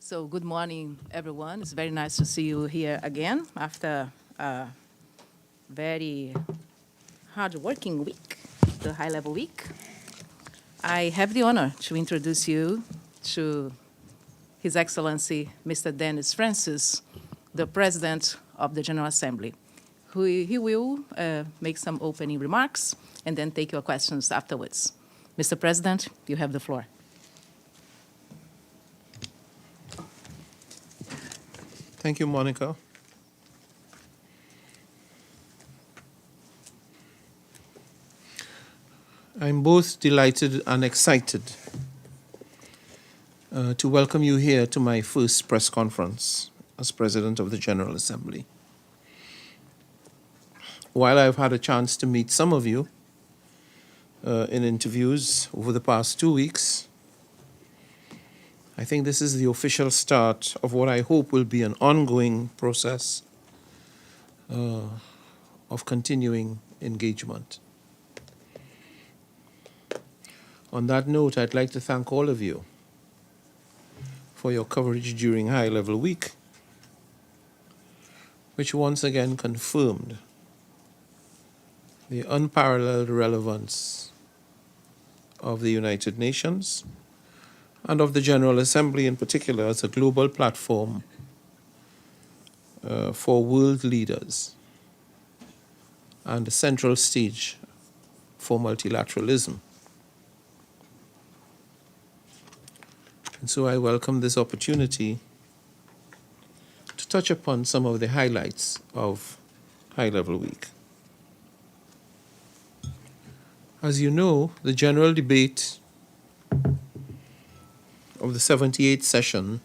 So good morning, everyone. It's very nice to see you here again after a very hard-working week, the high-level week. I have the honor to introduce you to His Excellency, Mr. Dennis Francis, the President of the General Assembly. He will make some opening remarks and then take your questions afterwards. Mr. President, you have the floor. Thank you, Monica. I'm both delighted and excited to welcome you here to my first press conference as President of the General Assembly. While I've had a chance to meet some of you in interviews over the past 2 weeks, I think this is the official start of what I hope will be an ongoing process of continuing engagement. On that note, I'd like to thank all of you for your coverage during High Level Week, which once again confirmed the unparalleled relevance of the United Nations and of the General Assembly in particular as a global platform for world leaders and a central stage for multilateralism. And so I welcome this opportunity to touch upon some of the highlights of High Level Week. As you know, the general debate of the 78th session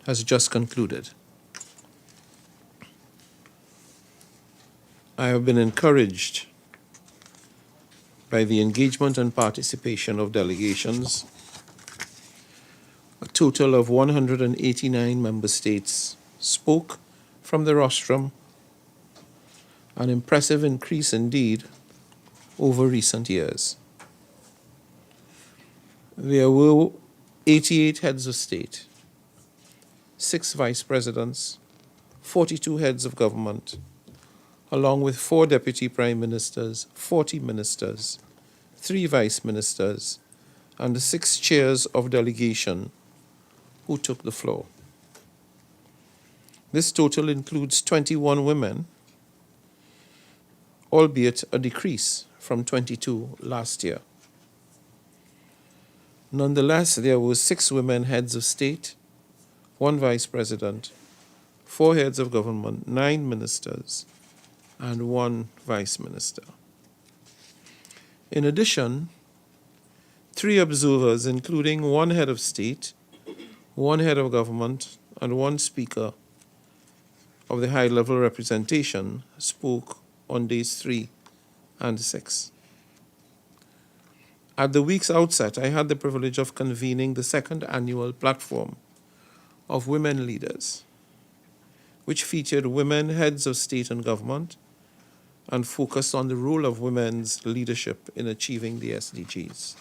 has just concluded. I have been encouraged by the engagement and participation of delegations. A total of 189 member states spoke from the rostrum, an impressive increase indeed over recent years. There were 88 heads of state, 6 vice presidents, 42 heads of government, along with 4 deputy prime ministers, 40 ministers, 3 vice ministers, and the 6 chairs of delegation who took the floor. This total includes 21 women, albeit a decrease from 22 last year. Nonetheless, there were 6 women heads of state, 1 vice president, 4 heads of government, 9 ministers, and 1 vice minister. In addition, 3 observers, including 1 head of state, 1 head of government, and 1 speaker of the high-level representation, spoke on days 3 and 6. At the week's outset, I had the privilege of convening the 2nd annual platform of women leaders, which featured women heads of state and government and focused on the role of women's leadership in achieving the SDGs.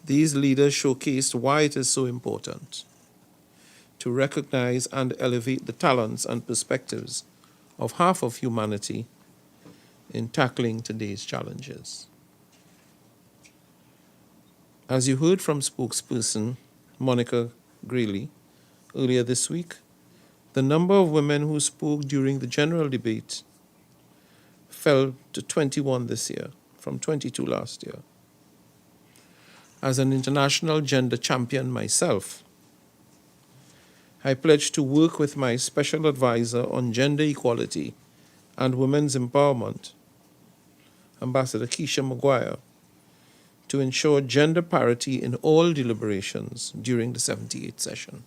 These leaders showcased why it is so important to recognize and elevate the talents and perspectives of half of humanity in tackling today's challenges. As you heard from spokesperson Monica Greeley earlier this week, the number of women who spoke during the general debate fell to 21 this year, from 22 last year. As an international gender champion myself, I pledge to work with my special advisor on gender equality and women's empowerment, Ambassador Keisha Maguire, to ensure gender parity in all deliberations during the 78th session.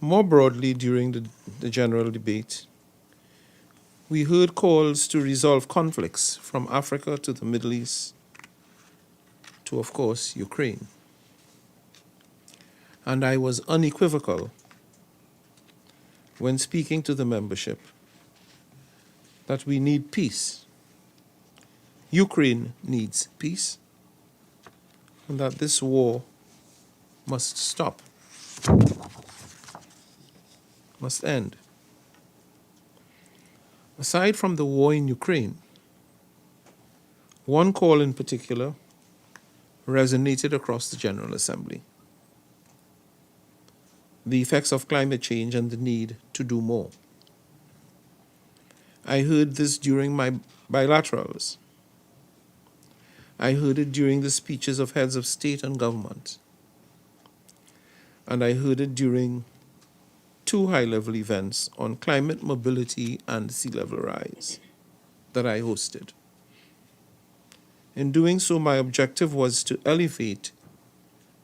More broadly, during the general debate, we heard calls to resolve conflicts from Africa to the Middle East to, of course, Ukraine. And I was unequivocal when speaking to the membership that we need peace. Ukraine needs peace, and that this war must stop, must end. Aside from the war in Ukraine, one call in particular resonated across the General Assembly: the effects of climate change and the need to do more. I heard this during my bilaterals. I heard it during the speeches of heads of state and government. And I heard it during 2 high-level events on climate mobility and sea level rise that I hosted. In doing so, my objective was to elevate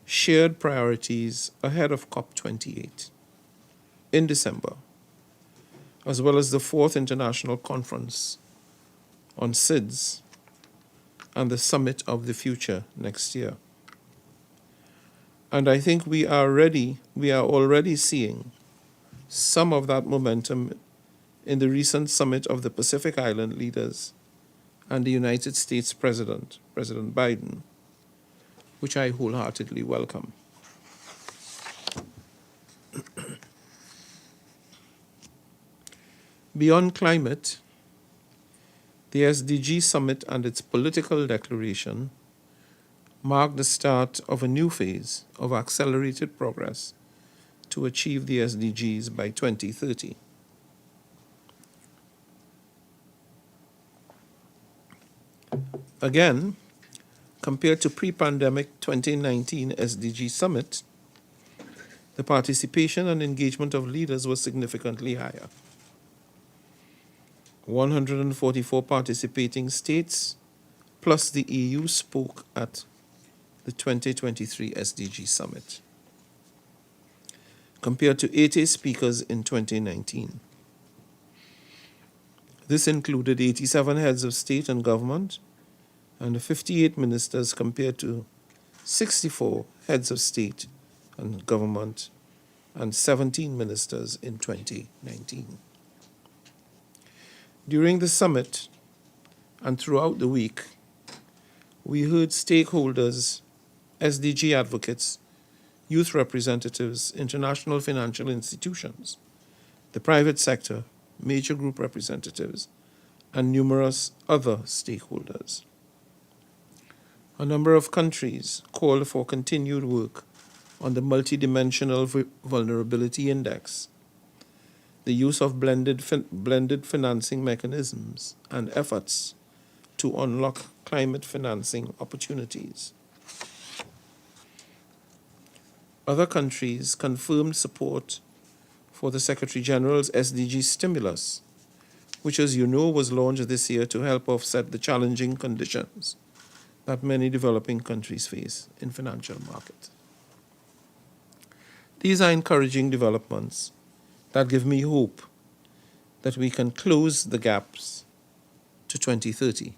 shared priorities ahead of COP28 in December, as well as the 4th International Conference on SIDS and the Summit of the Future next year. And I think we are already seeing some of that momentum in the recent summit of the Pacific Island leaders and the United States President, President Biden, which I wholeheartedly welcome. Beyond climate, the SDG Summit and its political declaration mark the start of a new phase of accelerated progress to achieve the SDGs by 2030. Again, compared to pre-pandemic 2019 SDG Summit, the participation and engagement of leaders was significantly higher. 144 participating states plus the EU spoke at the 2023 SDG Summit, compared to 80 speakers in 2019. This included 87 heads of state and government and 58 ministers, compared to 64 heads of state and government and 17 ministers in 2019. During the summit and throughout the week, we heard stakeholders, SDG advocates, youth representatives, international financial institutions, the private sector, major group representatives, and numerous other stakeholders. A number of countries called for continued work on the multidimensional vulnerability index, the use of blended financing mechanisms, and efforts to unlock climate financing opportunities. Other countries confirmed support for the Secretary General's SDG stimulus, which, as you know, was launched this year to help offset the challenging conditions that many developing countries face in financial markets. These are encouraging developments that give me hope that we can close the gaps to 2030.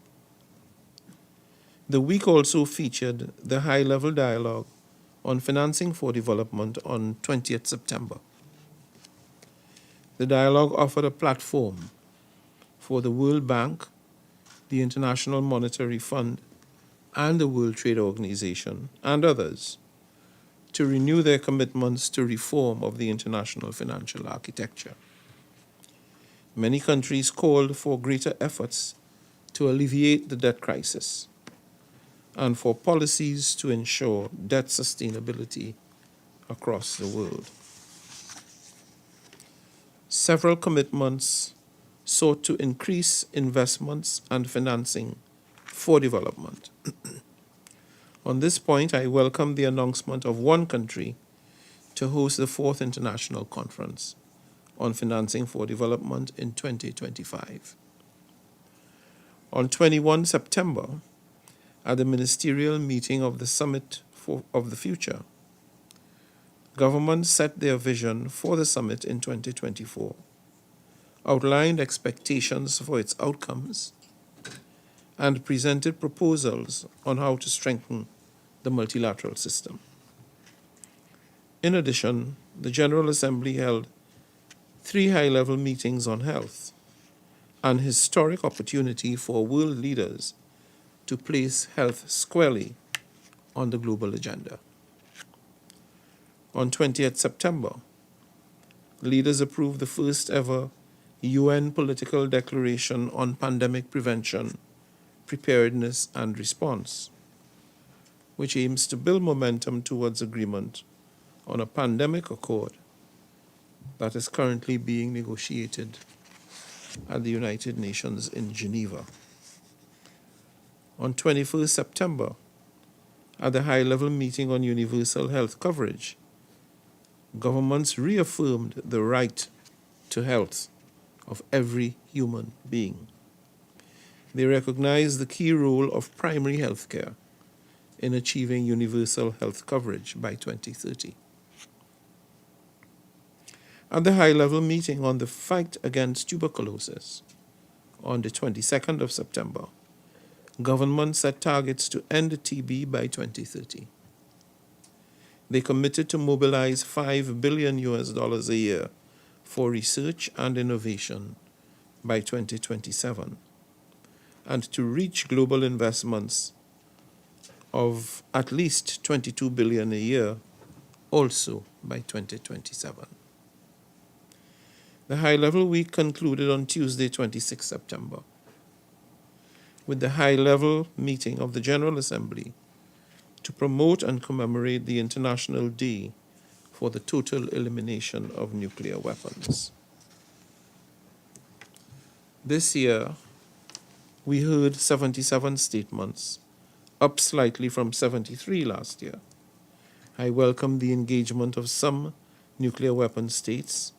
The week also featured the high-level dialogue on financing for development on 20th September. The dialogue offered a platform for the World Bank, the International Monetary Fund, and the World Trade Organization, and others, to renew their commitments to reform of the international financial architecture. Many countries called for greater efforts to alleviate the debt crisis and for policies to ensure debt sustainability across the world. Several commitments sought to increase investments and financing for development. On this point, I welcome the announcement of one country to host the 4th International Conference on Financing for Development in 2025. On 21 September, at the ministerial meeting of the Summit of the Future, governments set their vision for the summit in 2024, outlined expectations for its outcomes, and presented proposals on how to strengthen the multilateral system. In addition, the General Assembly held 3 high-level meetings on health, an historic opportunity for world leaders to place health squarely on the global agenda. On 20th September, leaders approved the first ever UN political declaration on pandemic prevention, preparedness, and response, which aims to build momentum towards agreement on a pandemic accord that is currently being negotiated at the United Nations in Geneva. On 21st September, at the high-level meeting on universal health coverage, governments reaffirmed the right to health of every human being. They recognized the key role of primary health care in achieving universal health coverage by 2030. At the high-level meeting on the fight against tuberculosis on the 22nd of September, governments set targets to end TB by 2030. They committed to mobilize $5 billion a year for research and innovation by 2027, and to reach global investments of at least $22 billion a year also by 2027. The high-level week concluded on Tuesday, 26 September, with the high-level meeting of the General Assembly to promote and commemorate the International Day for the total elimination of nuclear weapons. This year, we heard 77 statements, up slightly from 73 last year. I welcome the engagement of some nuclear weapon states,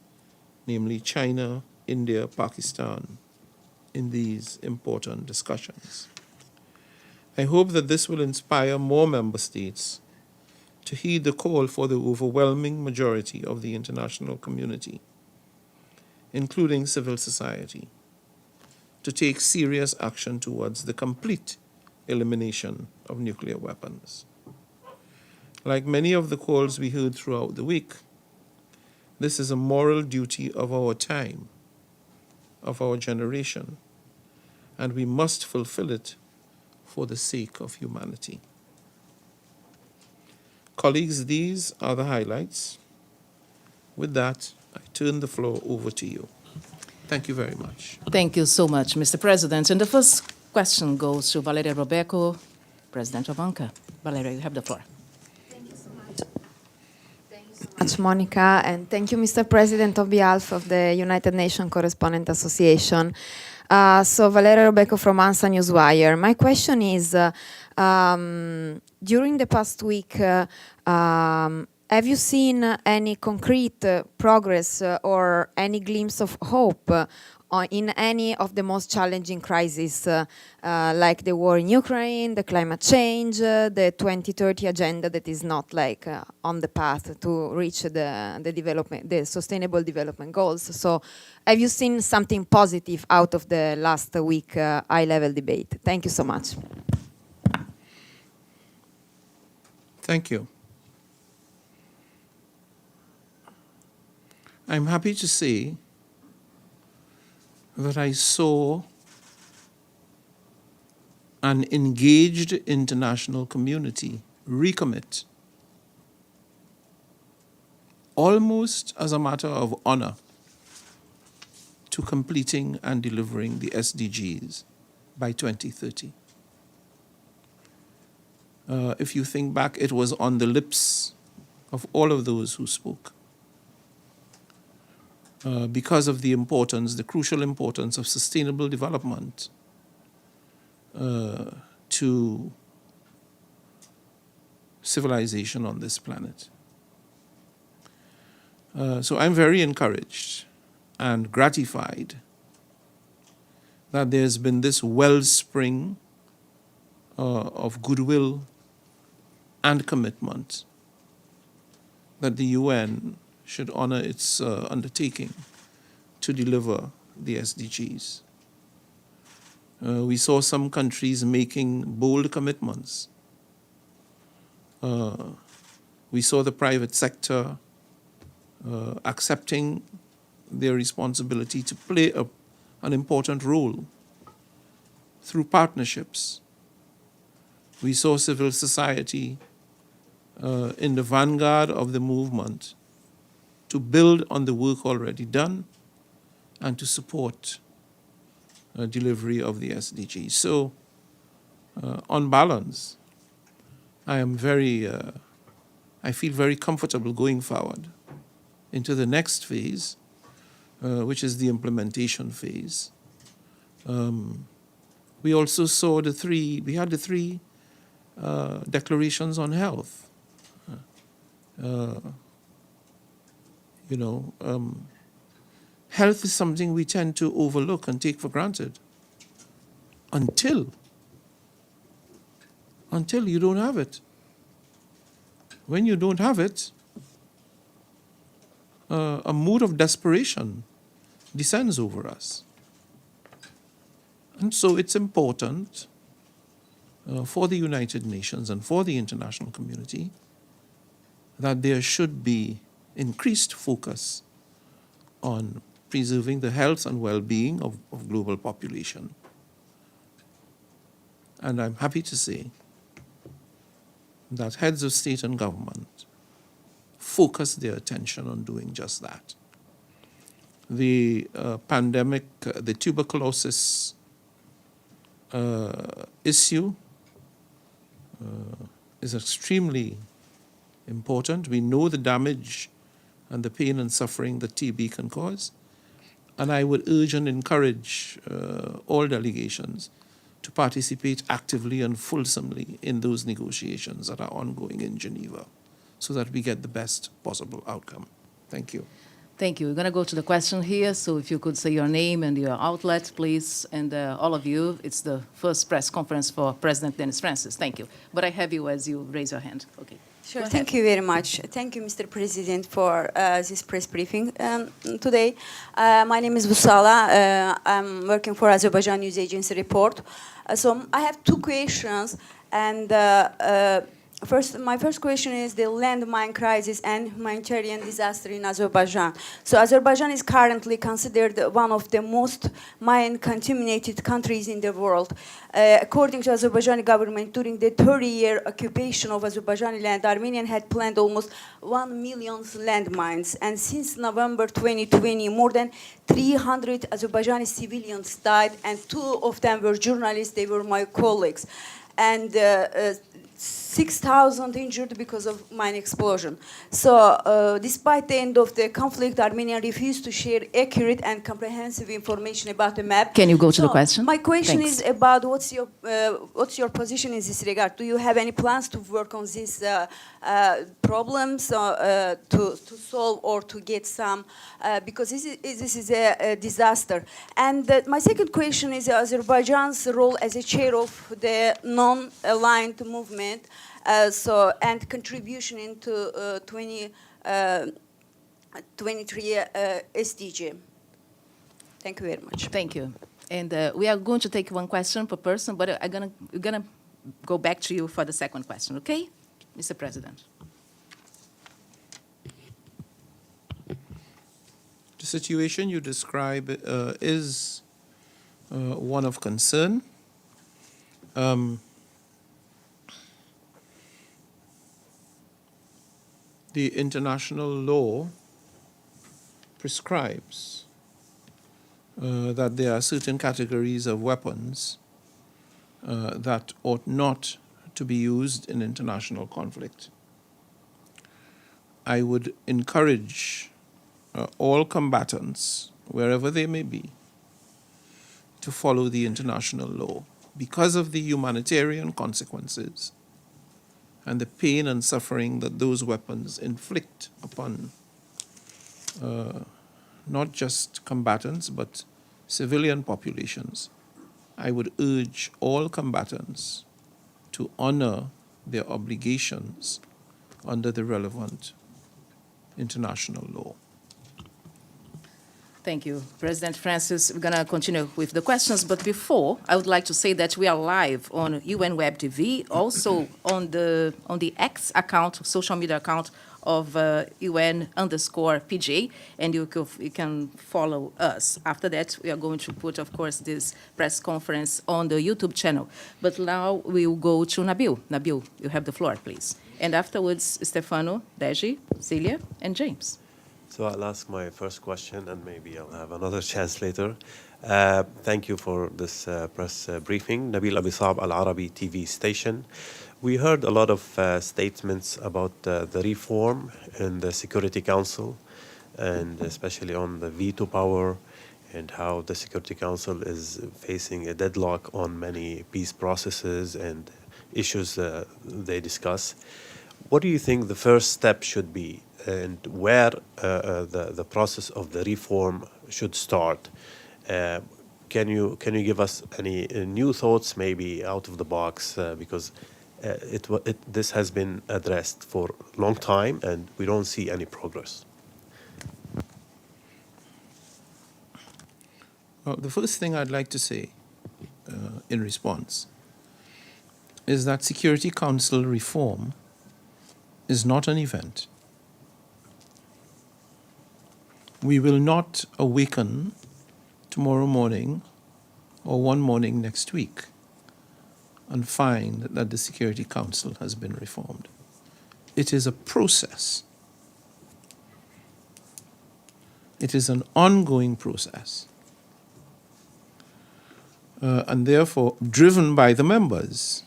namely China, India, Pakistan, in these important discussions. I hope that this will inspire more member states to heed the call for the overwhelming majority of the international community, including civil society, to take serious action towards the complete elimination of nuclear weapons. Like many of the calls we heard throughout the week, this is a moral duty of our time, of our generation, and we must fulfill it for the sake of humanity. Colleagues, these are the highlights. With that, I turn the floor over to you. Thank you very much. Thank you so much, Mr. President. And the first question goes to Valeria Robeco, President of UNCA. Valeria, you have the floor. Thank you so much. Thank you so much, Monica, and thank you, Mr. President, on behalf of the United Nations Correspondents Association. So Valeria Robeco from ANSA Newswire. My question is, during the past week, have you seen any concrete progress or any glimpse of hope in any of the most challenging crises, like the war in Ukraine, the climate change, the 2030 agenda that is not on the path to reach the sustainable development goals? So have you seen something positive out of the last week high-level debate? Thank you so much. Thank you. I'm happy to say that I saw an engaged international community recommit, almost as a matter of honor, to completing and delivering the SDGs by 2030. If you think back, it was on the lips of all of those who spoke. Because of the importance, the crucial importance of sustainable development to civilization on this planet. So I'm very encouraged and gratified that there's been this wellspring of goodwill and commitment that the UN should honor its undertaking to deliver the SDGs. We saw some countries making bold commitments. We saw the private sector accepting their responsibility to play an important role through partnerships. We saw civil society in the vanguard of the movement to build on the work already done and to support delivery of the SDGs. So, on balance, I feel very comfortable going forward into the next phase, which is the implementation phase. We also saw the three declarations on health. Health is something we tend to overlook and take for granted until you don't have it. When you don't have it, a mood of desperation descends over us. And so it's important for the United Nations and for the international community that there should be increased focus on preserving the health and well-being of global population. And I'm happy to say that heads of state and government focus their attention on doing just that. The pandemic, the tuberculosis issue is extremely important. We know the damage and the pain and suffering that TB can cause. And I would urge and encourage all delegations to participate actively and fulsomely in those negotiations that are ongoing in Geneva so that we get the best possible outcome. Thank you. Thank you. We're going to go to the question here, so if you could say your name and your outlet, please. And all of you, it's the first press conference for President Dennis Francis. Thank you. But I have you as you raise your hand. Okay. Sure. Thank you very much. Thank you, Mr. President, for this press briefing today. My name is Vusala. I'm working for Azerbaijan News Agency Report. So I have two questions, and my first question is the landmine crisis and humanitarian disaster in Azerbaijan. So Azerbaijan is currently considered one of the most mine-contaminated countries in the world. According to Azerbaijani government, during the 30-year occupation of Azerbaijani land, Armenia had planted almost 1 million landmines. And since November 2020, more than 300 Azerbaijani civilians died, and 2 of them were journalists. They were my colleagues. And 6,000 injured because of mine explosion. So, despite the end of the conflict, Armenia refused to share accurate and comprehensive information about the map. Can you go to the question? My question Thanks. is about what's your position in this regard? Do you have any plans to work on these problems to solve or to get some? Because this is a disaster. And my second question is Azerbaijan's role as a chair of the non-aligned movement. And contribution into 2023 SDG. Thank you very much. Thank you. And we are going to take one question per person, but we're gonna go back to you for the second question, okay? Mr. President. The situation you describe is one of concern. The international law prescribes that there are certain categories of weapons that ought not to be used in international conflict. I would encourage all combatants, wherever they may be, to follow the international law because of the humanitarian consequences and the pain and suffering that those weapons inflict upon not just combatants, but civilian populations. I would urge all combatants to honor their obligations under the relevant international law. Thank you, President Francis. We're going to continue with the questions, but before, I would like to say that we are live on UN Web TV, also on the X account, social media account of UN_PJ, and you can follow us. After that, we are going to put, of course, this press conference on the YouTube channel. But now we will go to Nabil. Nabil, you have the floor, please. And afterwards, Stefano, Deji, Celia, and James. So I'll ask my first question, and maybe I'll have another chance later. Thank you for this press briefing. Nabil Abisab, Al Arabi TV station. We heard a lot of statements about the reform in the Security Council, and especially on the veto power, and how the Security Council is facing a deadlock on many peace processes and issues they discuss. What do you think the first step should be, and where the process of the reform should start? Can you give us any new thoughts, maybe out of the box, because this has been addressed for a long time and we don't see any progress? Well, the first thing I'd like to say in response is that Security Council reform is not an event. We will not awaken tomorrow morning or one morning next week and find that the Security Council has been reformed. It is a process. It is an ongoing process. And therefore driven by the members.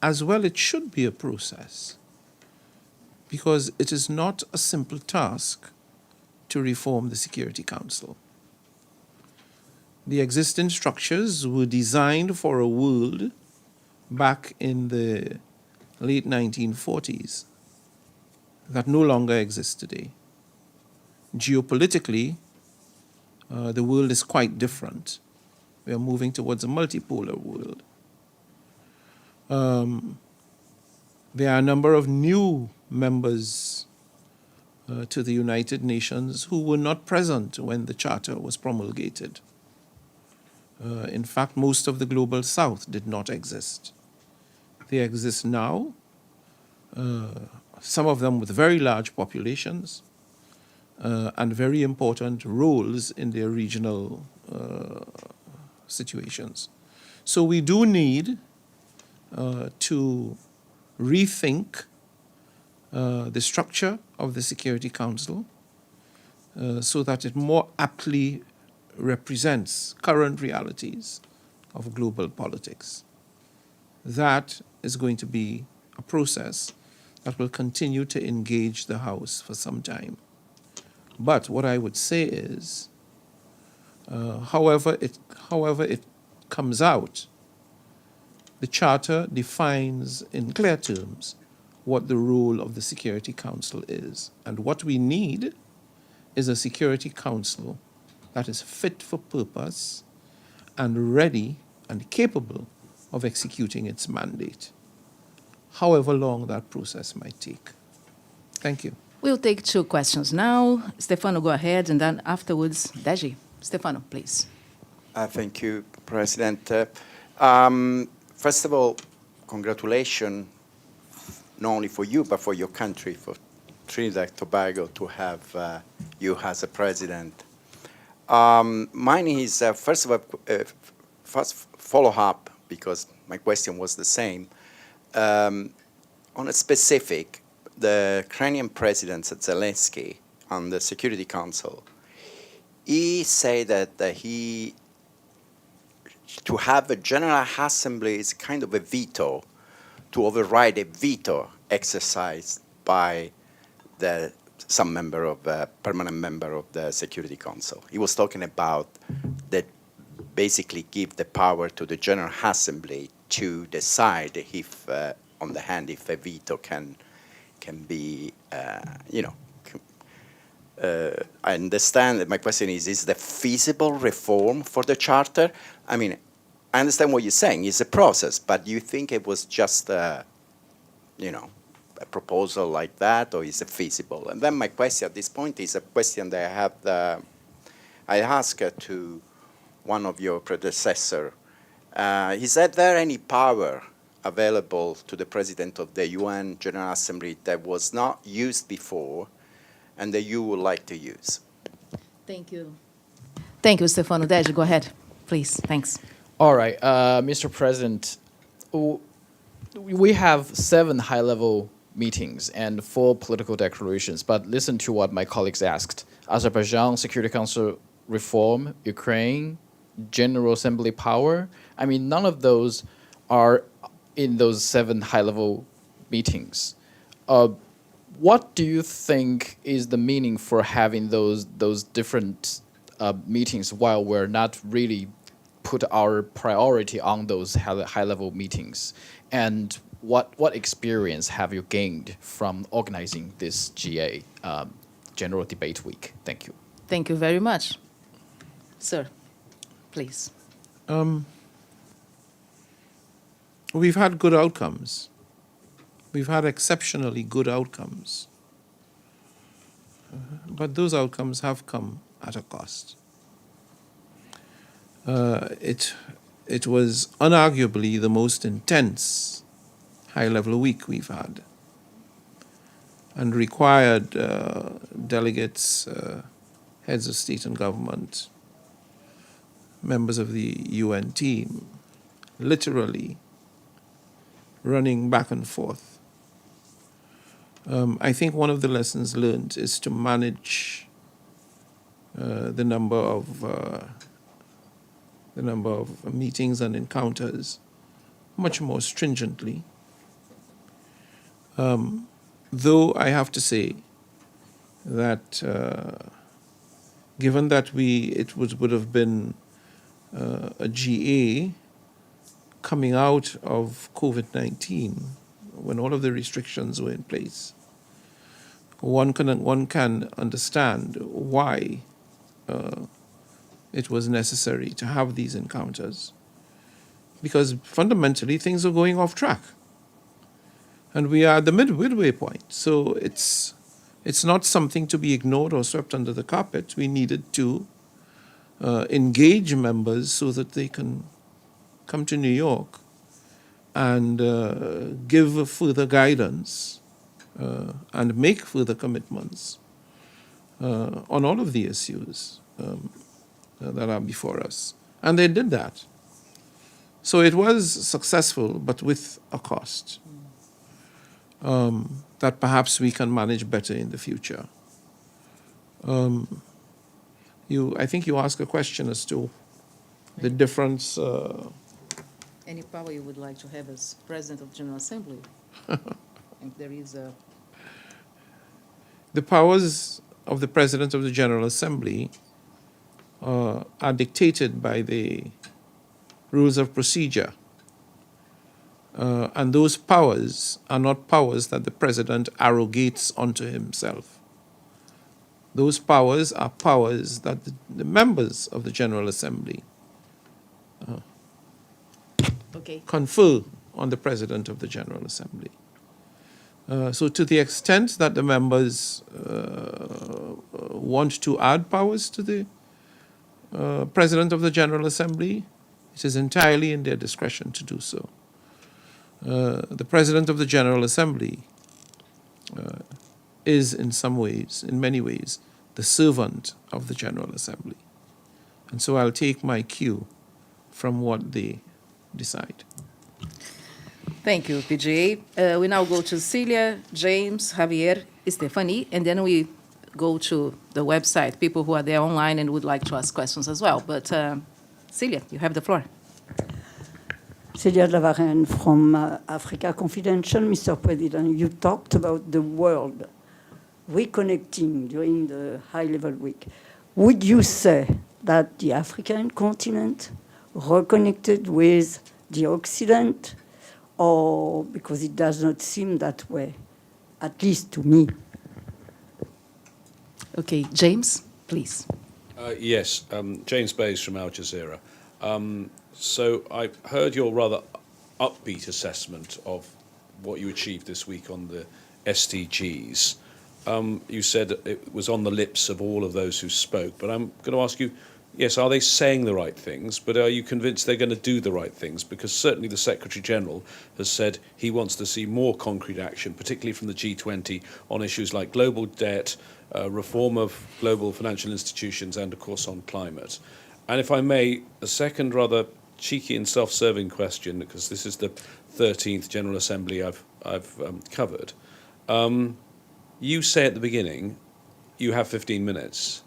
As well, it should be a process, because it is not a simple task to reform the Security Council. The existing structures were designed for a world back in the late 1940s that no longer exists today. Geopolitically, the world is quite different. We are moving towards a multipolar world. There are a number of new members to the United Nations who were not present when the Charter was promulgated. In fact, most of the Global South did not exist. They exist now, some of them with very large populations and very important roles in their regional situations. So we do need to rethink the structure of the Security Council so that it more aptly represents current realities of global politics. That is going to be a process that will continue to engage the House for some time. But what I would say is, however it comes out, the Charter defines in clear terms what the role of the Security Council is. And what we need is a Security Council that is fit for purpose and ready and capable of executing its mandate, however long that process might take. Thank you. We'll take two questions now. Stefano, go ahead, and then afterwards, Deji. Stefano, please. Thank you, President. First of all, congratulations, not only for you, but for your country, for Trinidad and Tobago, to have you as a president. Mine is, first of all, first follow-up, because my question was the same. On a specific, the Ukrainian President Zelensky on the Security Council, he said that to have a General Assembly is kind of a veto, to override a veto exercised by some member of permanent member of the Security Council. He was talking about that basically give the power to the General Assembly to decide if, on the hand, if a veto can be, I understand that my question is the feasible reform for the Charter? I mean, I understand what you're saying, it's a process, but do you think it was just, a proposal like that, or is it feasible? And then my question at this point is a question that I asked to one of your predecessors. Is there any power available to the President of the UN General Assembly that was not used before and that you would like to use? Thank you. Thank you, Stefano. Deji, go ahead, please. Thanks. All right, Mr. President, we have 7 high-level meetings and 4 political declarations, but listen to what my colleagues asked. Azerbaijan Security Council reform, Ukraine, General Assembly power. I mean, none of those are in those 7 high-level meetings. What do you think is the meaning for having those different meetings while we're not really put our priority on those high-level meetings? And what experience have you gained from organizing this GA General Debate Week? Thank you. Thank you very much. Sir, please. We've had good outcomes. We've had exceptionally good outcomes. But those outcomes have come at a cost. It was unarguably the most intense high-level week we've had, and required delegates, heads of state and government, members of the UN team, literally running back and forth. I think one of the lessons learned is to manage the number of meetings and encounters much more stringently. Though I have to say that given that would have been a GA coming out of COVID-19, when all of the restrictions were in place, one can understand why it was necessary to have these encounters, because fundamentally things are going off track, and we are at the midway point. So it's not something to be ignored or swept under the carpet. We needed to engage members so that they can come to New York and give further guidance and make further commitments on all of the issues that are before us. And they did that. So it was successful, but with a cost that perhaps we can manage better in the future. I think you asked a question as to the difference. Any power you would like to have as President of the General Assembly? If there is a... The powers of the President of the General Assembly are dictated by the rules of procedure. And those powers are not powers that the President arrogates onto himself. Those powers are powers that the members of the General Assembly confer on the President of the General Assembly. So to the extent that the members want to add powers to the President of the General Assembly, it is entirely in their discretion to do so. The President of the General Assembly is in many ways, the servant of the General Assembly. And so I'll take my cue from what they decide. Thank you, PGA. We now go to Celia, James, Javier, Stephanie, and then we go to the website, people who are there online and would like to ask questions as well. But Celia, you have the floor. Celia Lavaren from Africa Confidential. Mr. President, you talked about the world reconnecting during the high-level week. Would you say that the African continent reconnected with the Occident, or because it does not seem that way, at least to me? Okay, James, please. Yes, James Bays from Al Jazeera. So I heard your rather upbeat assessment of what you achieved this week on the SDGs. You said it was on the lips of all of those who spoke, but I'm going to ask you, yes, are they saying the right things, but are you convinced they're going to do the right things? Because certainly the Secretary-General has said he wants to see more concrete action, particularly from the G20, on issues like global debt, reform of global financial institutions, and, of course, on climate. And if I may, a second rather cheeky and self-serving question, because this is the 13th General Assembly I've covered. You say at the beginning, you have 15 minutes.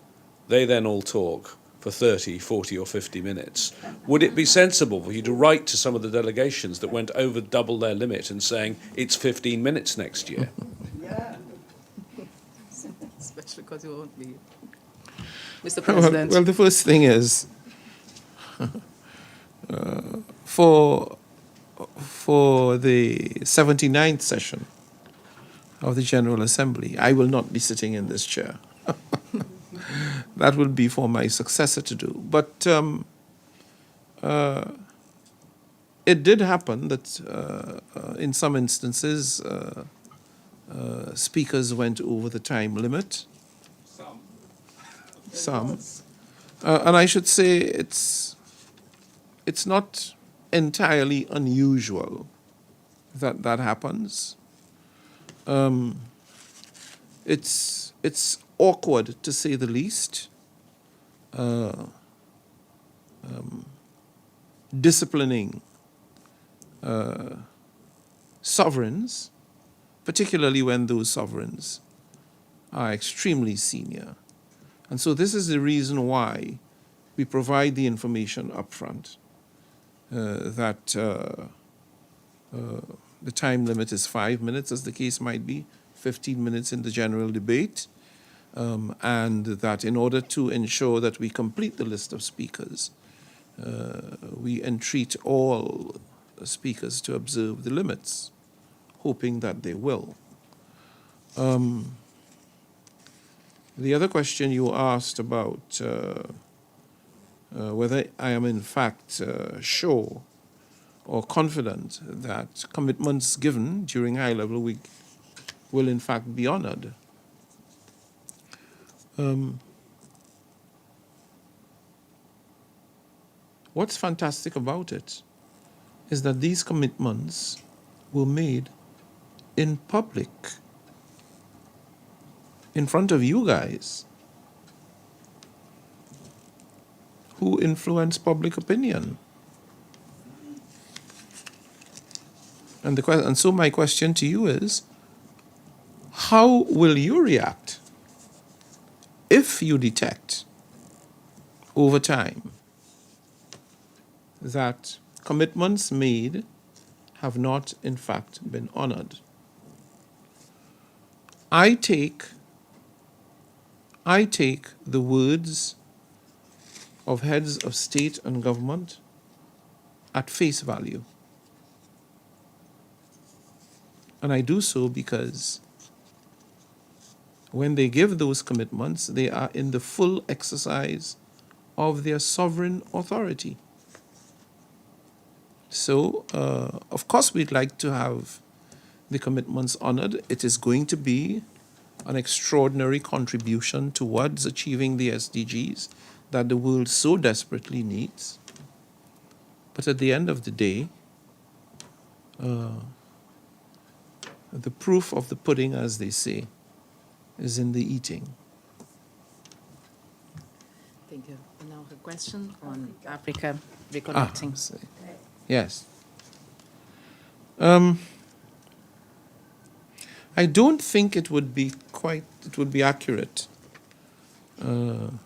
They then all talk for 30, 40 or 50 minutes. Would it be sensible for you to write to some of the delegations that went over double their limit and saying it's 15 minutes next year? Especially because you won't be. Mr. President. Well, the first thing is, for the 79th session of the General Assembly, I will not be sitting in this chair. That will be for my successor to do. But it did happen that in some instances, speakers went over the time limit. Some. And I should say it's not entirely unusual that that happens. It's awkward, to say the least. Disciplining sovereigns, particularly when those sovereigns are extremely senior. And so this is the reason why we provide the information up front, that the time limit is 5 minutes, as the case might be, 15 minutes in the general debate, and that in order to ensure that we complete the list of speakers, we entreat all speakers to observe the limits, hoping that they will. The other question you asked about whether I am in fact sure or confident that commitments given during high-level week will in fact be honored. What's fantastic about it is that these commitments were made in public, in front of you guys, who influence public opinion. And so my question to you is, how will you react if you detect over time that commitments made have not in fact been honored? I take the words of heads of state and government at face value. And I do so because when they give those commitments, they are in the full exercise of their sovereign authority. So, of course, we'd like to have the commitments honored. It is going to be an extraordinary contribution towards achieving the SDGs that the world so desperately needs. But at the end of the day, the proof of the pudding, as they say, is in the eating. Thank you. And now a question on Africa reconnecting. Yes. I don't think it would be accurate to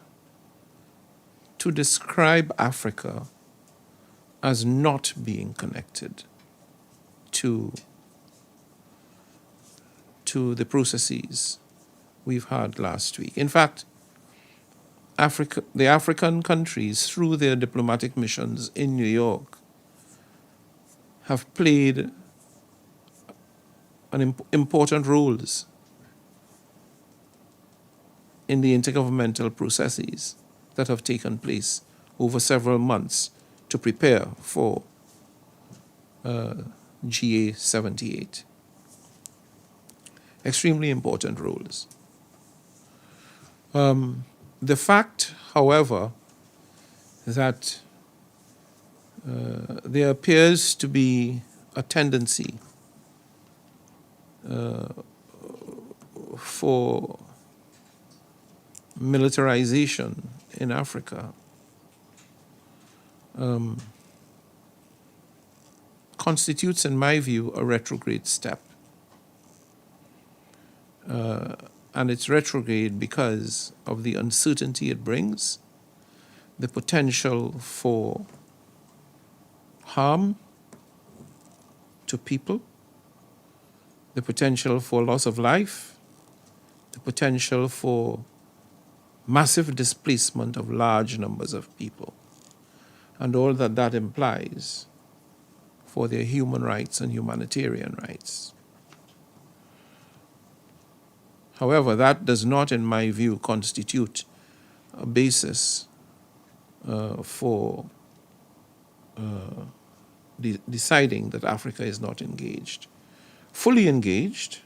describe Africa as not being connected to the processes we've had last week. In fact, the African countries, through their diplomatic missions in New York, have played important roles in the intergovernmental processes that have taken place over several months to prepare for GA78. Extremely important roles. The fact, however, that there appears to be a tendency for militarization in Africa constitutes, in my view, a retrograde step. And it's retrograde because of the uncertainty it brings, the potential for harm to people, the potential for loss of life, the potential for massive displacement of large numbers of people, and all that that implies for their human rights and humanitarian rights. However, that does not, in my view, constitute a basis for deciding that Africa is not engaged. Fully engaged,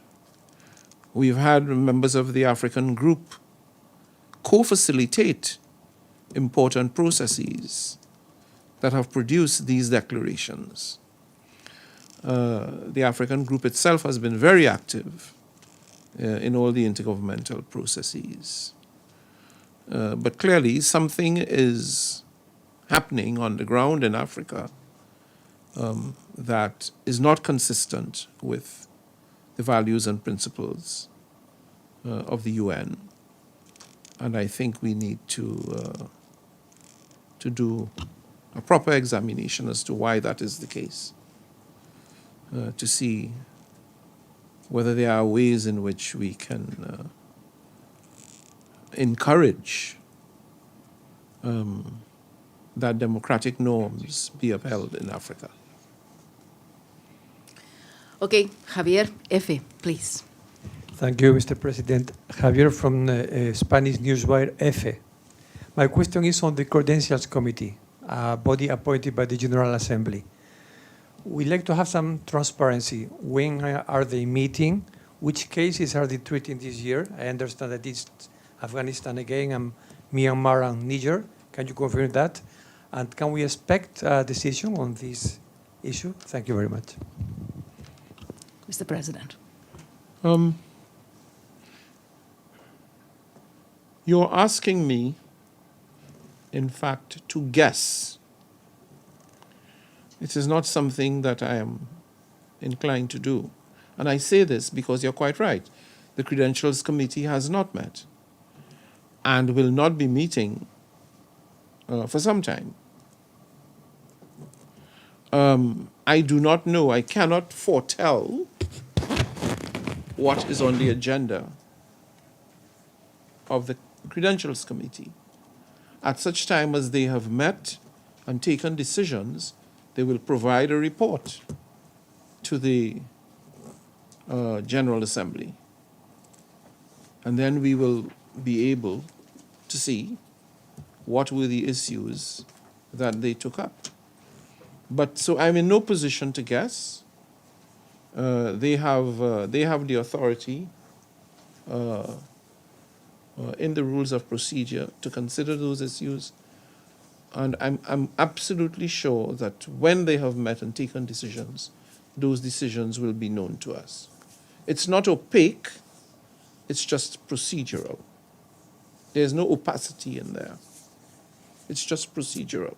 we've had members of the African group co-facilitate important processes that have produced these declarations. The African group itself has been very active in all the intergovernmental processes. But clearly something is happening on the ground in Africa that is not consistent with the values and principles of the UN. And I think we need to do a proper examination as to why that is the case, to see whether there are ways in which we can encourage that democratic norms be upheld in Africa. Okay, Javier F., please. Thank you, Mr. President. Javier from Spanish Newswire EFE. My question is on the Credentials Committee, a body appointed by the General Assembly. We'd like to have some transparency. When are they meeting? Which cases are they treating this year? I understand that it's Afghanistan again and Myanmar and Niger. Can you confirm that? And can we expect a decision on this issue? Thank you very much. Mr. President. You're asking me, in fact, to guess. It is not something that I am inclined to do. And I say this because you're quite right. The Credentials Committee has not met and will not be meeting for some time. I do not know, I cannot foretell what is on the agenda of the Credentials Committee. At such time as they have met and taken decisions, they will provide a report to the General Assembly. And then we will be able to see what were the issues that they took up. But so I'm in no position to guess. They have the authority in the rules of procedure to consider those issues. And I'm absolutely sure that when they have met and taken decisions, those decisions will be known to us. It's not opaque, it's just procedural. There's no opacity in there. It's just procedural.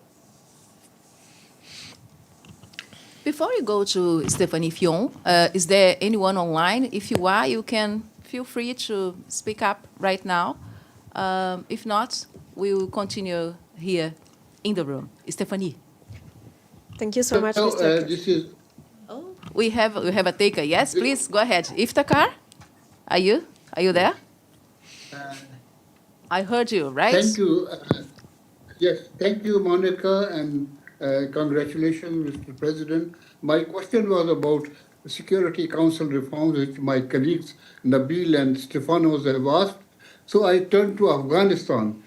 Before you go to Stephanie Fion, is there anyone online? If you are, you can feel free to speak up right now. If not, we will continue here in the room. Stephanie. Thank you so much, Mr. This is We have a taker. Yes, please go ahead. Iftikhar, are you there? I heard you, right? Thank you. Yes, thank you, Monica, and congratulations, Mr. President. My question was about the Security Council reforms, which my colleagues Nabil and Stefanos have asked. So I turn to Afghanistan.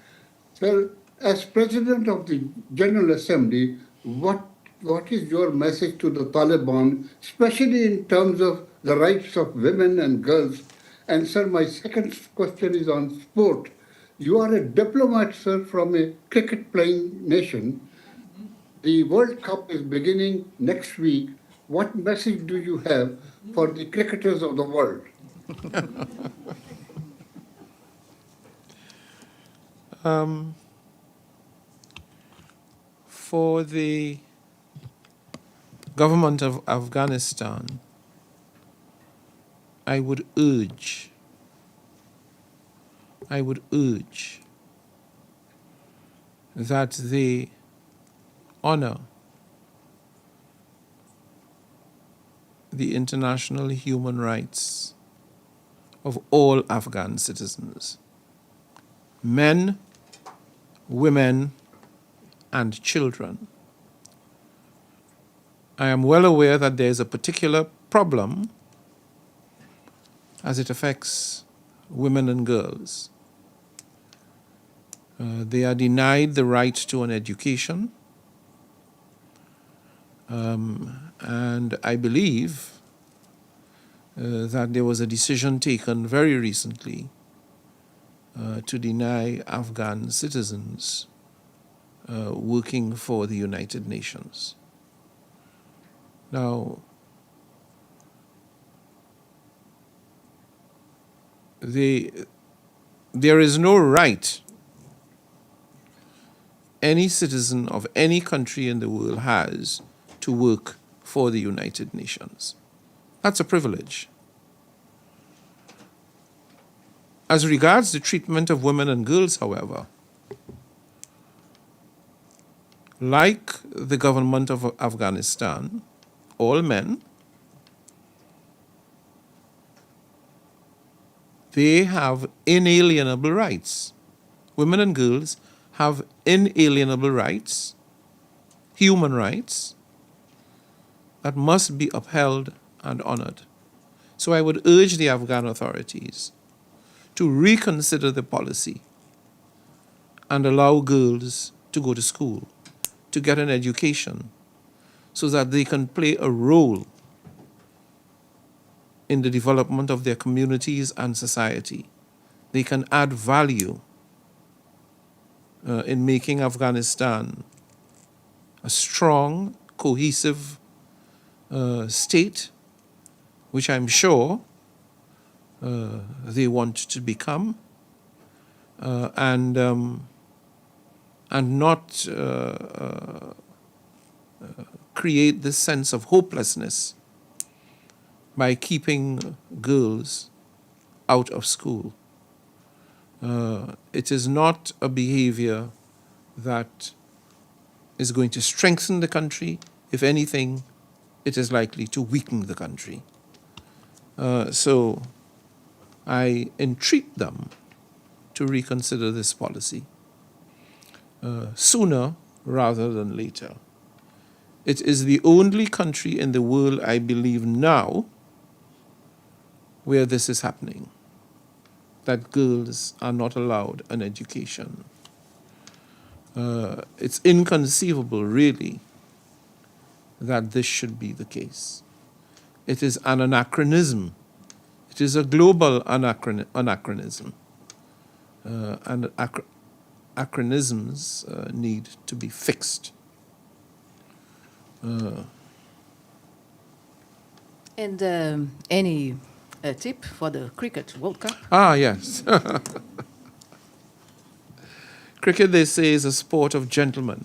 Sir, as President of the General Assembly, what is your message to the Taliban, especially in terms of the rights of women and girls? And sir, my second question is on sport. You are a diplomat, sir, from a cricket-playing nation. The World Cup is beginning next week. What message do you have for the cricketers of the world? For the government of Afghanistan, I would urge that they honor the international human rights of all Afghan citizens, men, women, and children. I am well aware that there is a particular problem as it affects women and girls. They are denied the right to an education, and I believe that there was a decision taken very recently to deny Afghan citizens working for the United Nations. Now, there is no right any citizen of any country in the world has to work for the United Nations. That's a privilege. As regards the treatment of women and girls, however, like the government of Afghanistan, all men, they have inalienable rights. Women and girls have inalienable rights, human rights, that must be upheld and honored. So I would urge the Afghan authorities to reconsider the policy and allow girls to go to school, to get an education, so that they can play a role in the development of their communities and society. They can add value in making Afghanistan a strong, cohesive state, which I'm sure they want to become, and not create this sense of hopelessness by keeping girls out of school. It is not a behavior that is going to strengthen the country. If anything, it is likely to weaken the country. So I entreat them to reconsider this policy sooner rather than later. It is the only country in the world, I believe now, where this is happening, that girls are not allowed an education. It's inconceivable, really, that this should be the case. It is an anachronism. It is a global anachronism. And anachronisms need to be fixed. And any tip for the Cricket World Cup? Ah, yes. Cricket, they say, is a sport of gentlemen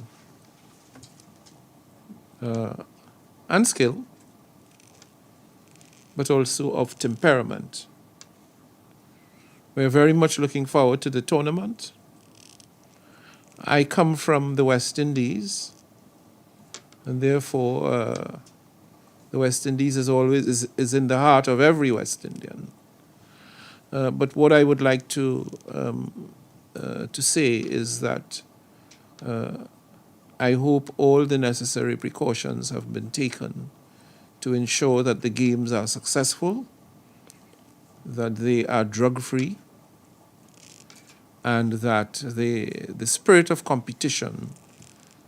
and skill, but also of temperament. We're very much looking forward to the tournament. I come from the West Indies, and therefore the West Indies is always in the heart of every West Indian. But what I would like to say is that I hope all the necessary precautions have been taken to ensure that the games are successful, that they are drug-free, and that the spirit of competition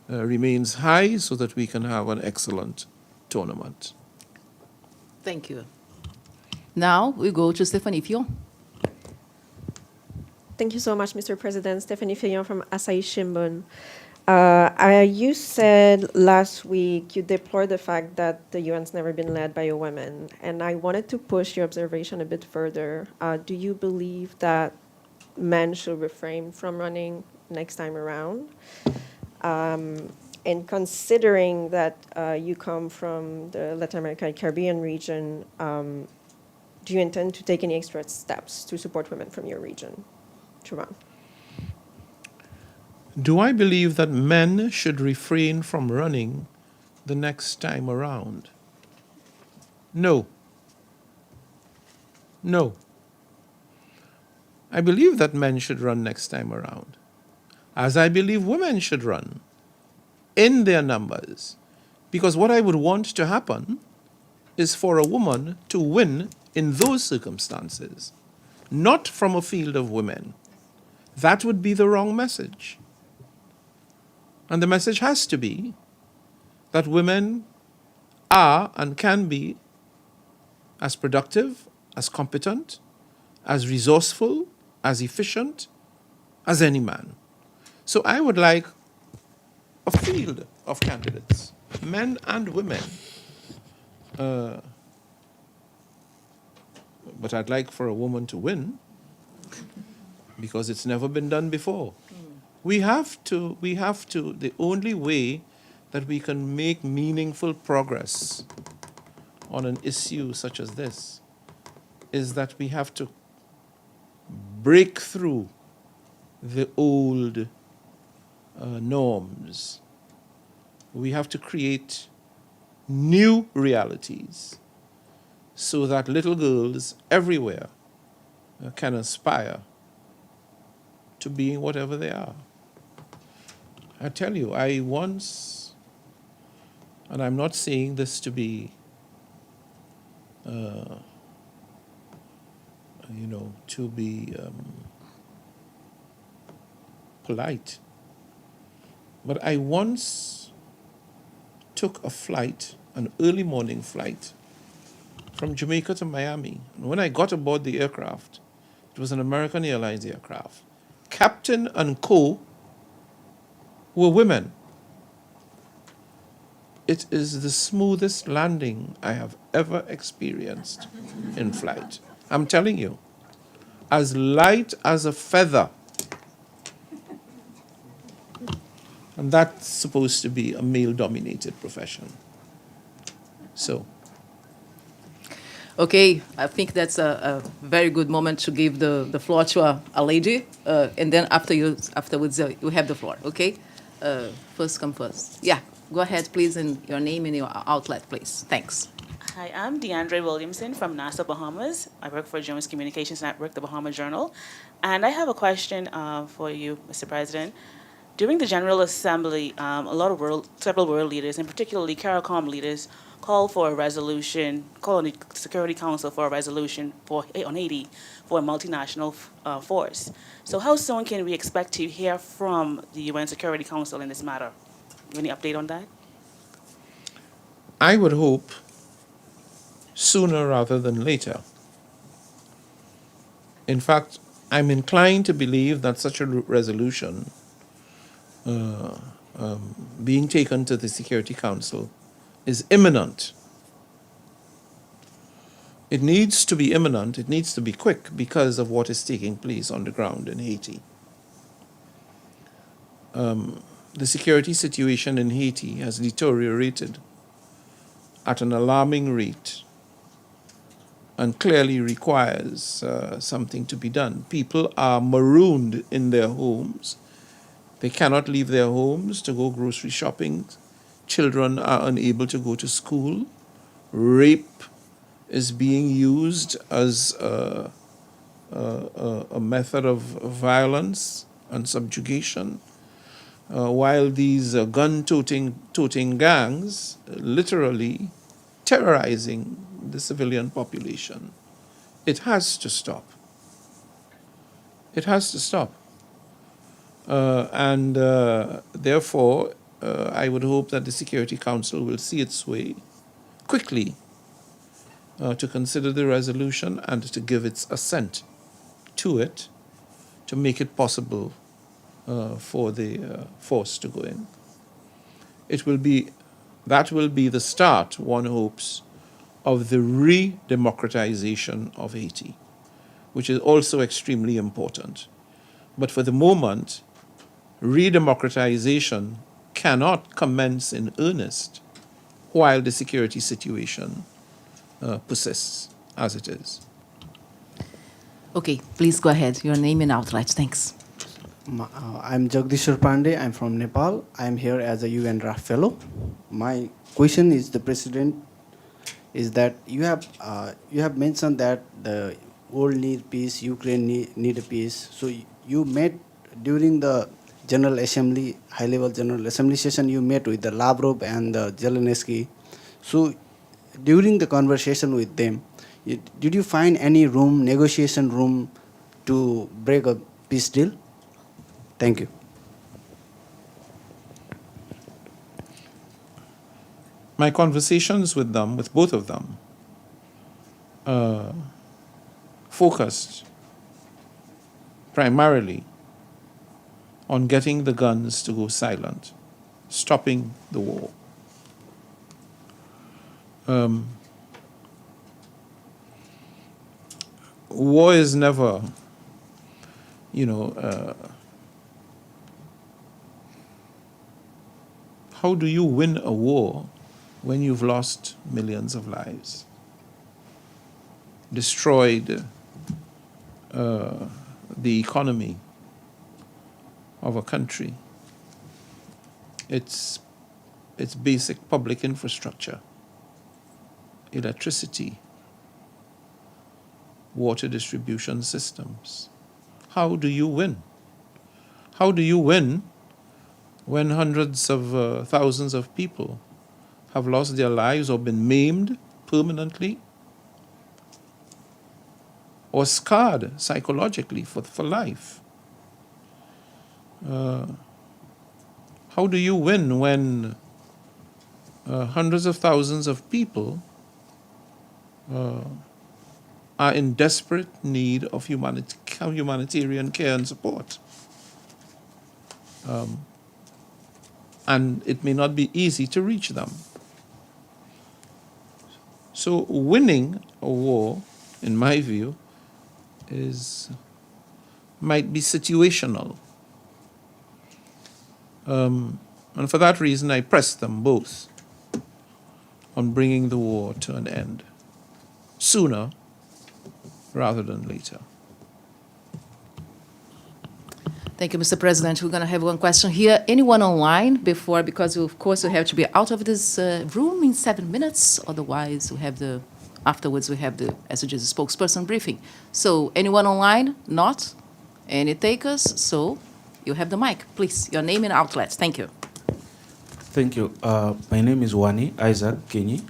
remains high so that we can have an excellent tournament. Thank you. Now we go to Stéphanie Fillon. Thank you so much, Mr. President. Stephanie Fillon from Asahi Shimbun. You said last week you deplored the fact that the UN's never been led by a woman, and I wanted to push your observation a bit further. Do you believe that men should refrain from running next time around? And considering that you come from the Latin American Caribbean region, do you intend to take any extra steps to support women from your region to run? Do I believe that men should refrain from running the next time around? No. No. I believe that men should run next time around, as I believe women should run in their numbers. Because what I would want to happen is for a woman to win in those circumstances, not from a field of women. That would be the wrong message. And the message has to be that women are and can be as productive, as competent, as resourceful, as efficient as any man. So I would like a field of candidates, men and women. But I'd like for a woman to win because it's never been done before. We have to, the only way that we can make meaningful progress on an issue such as this is that we have to break through the old norms. We have to create new realities so that little girls everywhere can aspire to being whatever they are. I tell you, I once, and I'm not saying this to be, to be polite, but I once took a flight, an early morning flight, from Jamaica to Miami. And when I got aboard the aircraft, it was an American Airlines aircraft. Captain and co were women. It is the smoothest landing I have ever experienced in flight. I'm telling you, as light as a feather. And that's supposed to be a male-dominated profession. So. Okay, I think that's a very good moment to give the floor to a lady, and then afterwards you have the floor, okay? First come first. Yeah, go ahead, please, and your name and your outlet, please. Thanks. Hi, I'm DeAndre Williamson from Nassau, Bahamas. I work for Jones Communications Network, the Bahama Journal. And I have a question for you, Mr. President. During the General Assembly, several world leaders, and particularly CARICOM leaders, called for a resolution, called on the Security Council for a resolution on Haiti for a multinational force. So how soon can we expect to hear from the UN Security Council in this matter? Any update on that? I would hope sooner rather than later. In fact, I'm inclined to believe that such a resolution being taken to the Security Council is imminent. It needs to be imminent, it needs to be quick because of what is taking place on the ground in Haiti. The security situation in Haiti has deteriorated at an alarming rate and clearly requires something to be done. People are marooned in their homes. They cannot leave their homes to go grocery shopping. Children are unable to go to school. Rape is being used as a method of violence and subjugation, while these gun-toting gangs literally terrorizing the civilian population. It has to stop. It has to stop. Therefore, I would hope that the Security Council will see its way quickly to consider the resolution and to give its assent to it to make it possible for the force to go in. That will be the start, one hopes, of the re-democratization of Haiti, which is also extremely important. But for the moment, re-democratization cannot commence in earnest while the security situation persists as it is. Okay, please go ahead. Your name and outlet. Thanks. I'm Jagdishwar Pandey. I'm from Nepal. I'm here as a UN draft fellow. My question is the President is that you have mentioned that the world need peace, Ukraine need a peace. So you met during the General Assembly, high-level General Assembly session. You met with the Lavrov and the Zelensky. So during the conversation with them, did you find any room, negotiation room, to break a peace deal? Thank you. My conversations with them, with both of them, focused primarily on getting the guns to go silent, stopping the war. War is never, how do you win a war when you've lost millions of lives, destroyed the economy of a country, its basic public infrastructure, electricity, water distribution systems? How do you win? How do you win when hundreds of thousands of people have lost their lives or been maimed permanently or scarred psychologically for life? How do you win when hundreds of thousands of people are in desperate need of humanitarian care and support? And it may not be easy to reach them. So winning a war, in my view, might be situational. And for that reason, I pressed them both on bringing the war to an end sooner rather than later. Thank you, Mr. President. We're going to have one question here. Anyone online before, because of course we have to be out of this room in 7 minutes. Otherwise, afterwards we have the SDGs spokesperson briefing. So anyone online? Not? Any takers? So you have the mic. Please, your name and outlet. Thank you. Thank you. My name is Wani Isaac Kenyi.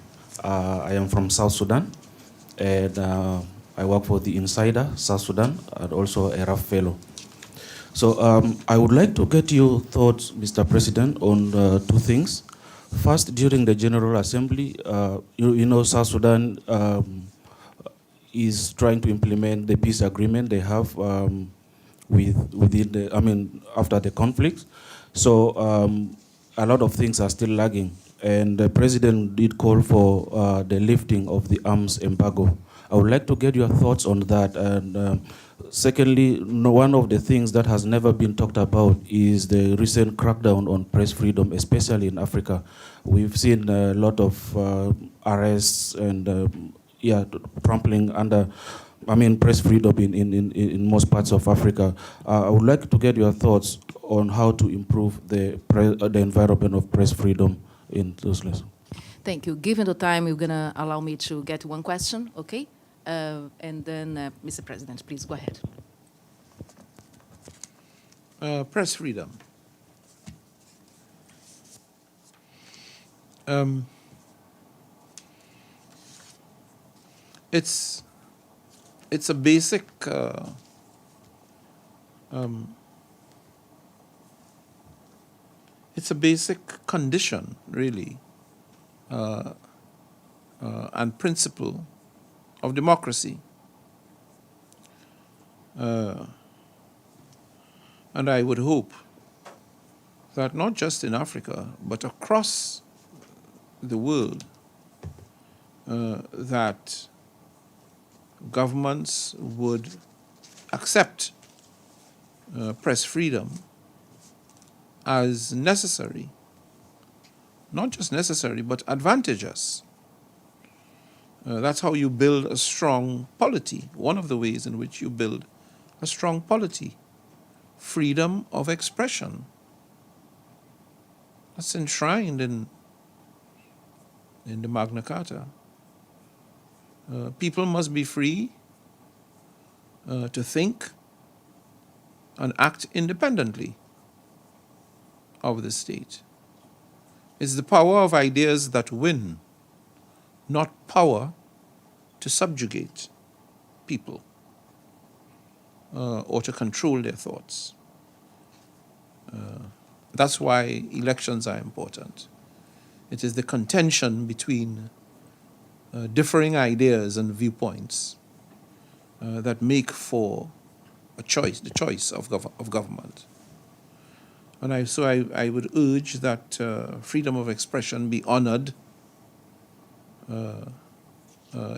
I am from South Sudan, and I work for the Insider, South Sudan, and also a RAF fellow. So I would like to get your thoughts, Mr. President, on two things. First, during the General Assembly, South Sudan is trying to implement the peace agreement they have after the conflict. So a lot of things are still lagging, and the President did call for the lifting of the arms embargo. I would like to get your thoughts on that. And secondly, one of the things that has never been talked about is the recent crackdown on press freedom, especially in Africa. We've seen a lot of arrests and trampling under, press freedom in most parts of Africa. I would like to get your thoughts on how to improve the environment of press freedom in those places. Thank you. Given the time, you're going to allow me to get one question, okay? And then, Mr. President, please go ahead. Press freedom. It's a basic condition, really, and principle of democracy. And I would hope that not just in Africa, but across the world, that governments would accept press freedom as necessary not just necessary, but advantageous. That's how you build a strong polity. One of the ways in which you build a strong polity. Freedom of expression. That's enshrined in the Magna Carta. People must be free to think and act independently of the state. It's the power of ideas that win, not power to subjugate people or to control their thoughts. That's why elections are important. It is the contention between differing ideas and viewpoints that make for a choice, the choice of government. And so I would urge that freedom of expression be honored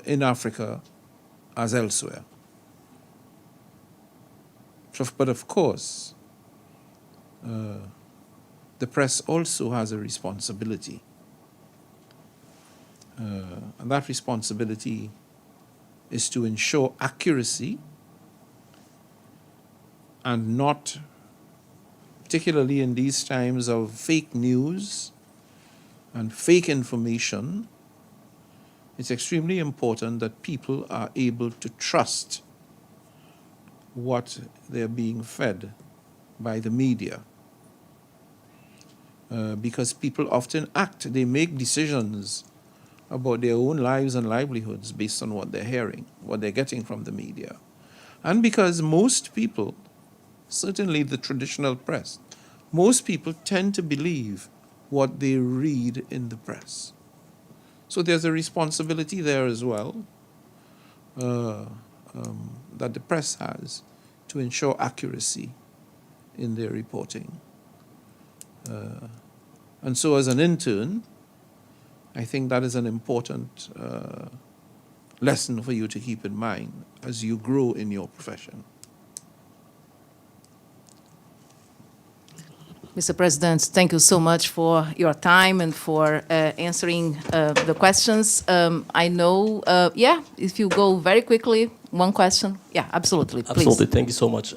in Africa as elsewhere. But of course, the press also has a responsibility. And that responsibility is to ensure accuracy and not, particularly in these times of fake news and fake information, it's extremely important that people are able to trust what they're being fed by the media. Because people often act, they make decisions about their own lives and livelihoods based on what they're hearing, what they're getting from the media. And because most people, certainly the traditional press, most people tend to believe what they read in the press. So there's a responsibility there as well that the press has to ensure accuracy in their reporting. And so as an intern, I think that is an important lesson for you to keep in mind as you grow in your profession. Mr. President, thank you so much for your time and for answering the questions. I know, if you go very quickly, one question. Yeah, absolutely, please. Absolutely, thank you so much.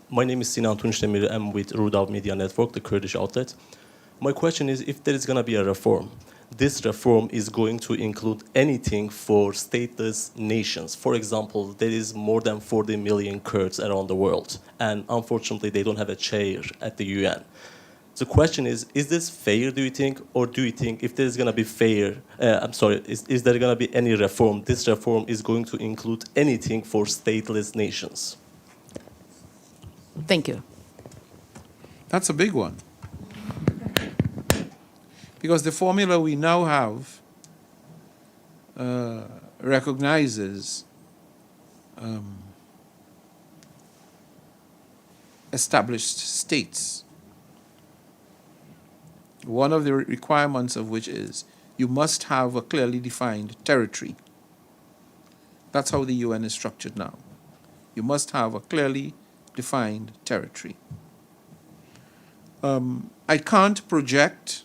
My name is Sinan Tunçdemir. I'm with Rudav Media Network, the Kurdish outlet. My question is, if there is going to be a reform, this reform is going to include anything for stateless nations. For example, there is more than 40 million Kurds around the world, and unfortunately they don't have a chair at the UN. The question is this fair, do you think, or do you think if there's going to be fair, is there going to be any reform, this reform is going to include anything for stateless nations? Thank you. That's a big one. Because the formula we now have recognizes established states. One of the requirements of which is you must have a clearly defined territory. That's how the UN is structured now. You must have a clearly defined territory. I can't project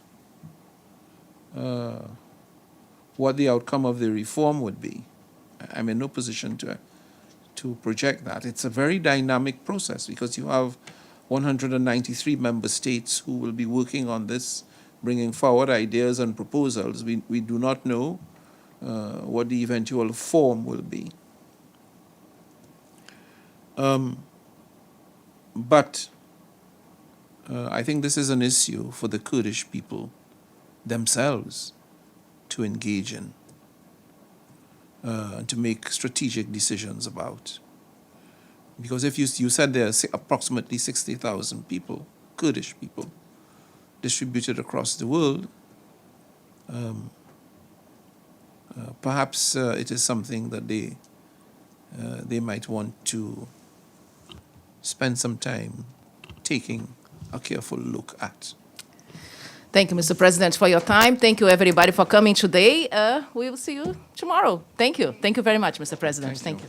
what the outcome of the reform would be. I'm in no position to project that. It's a very dynamic process because you have 193 member states who will be working on this, bringing forward ideas and proposals. We do not know what the eventual form will be. But I think this is an issue for the Kurdish people themselves to engage in, and to make strategic decisions about. Because if you said there are approximately 60,000 people, Kurdish people, distributed across the world, perhaps it is something that they might want to spend some time taking a careful look at. Thank you, Mr. President, for your time. Thank you, everybody, for coming today. We will see you tomorrow. Thank you. Thank you very much, Mr. President. Thank you.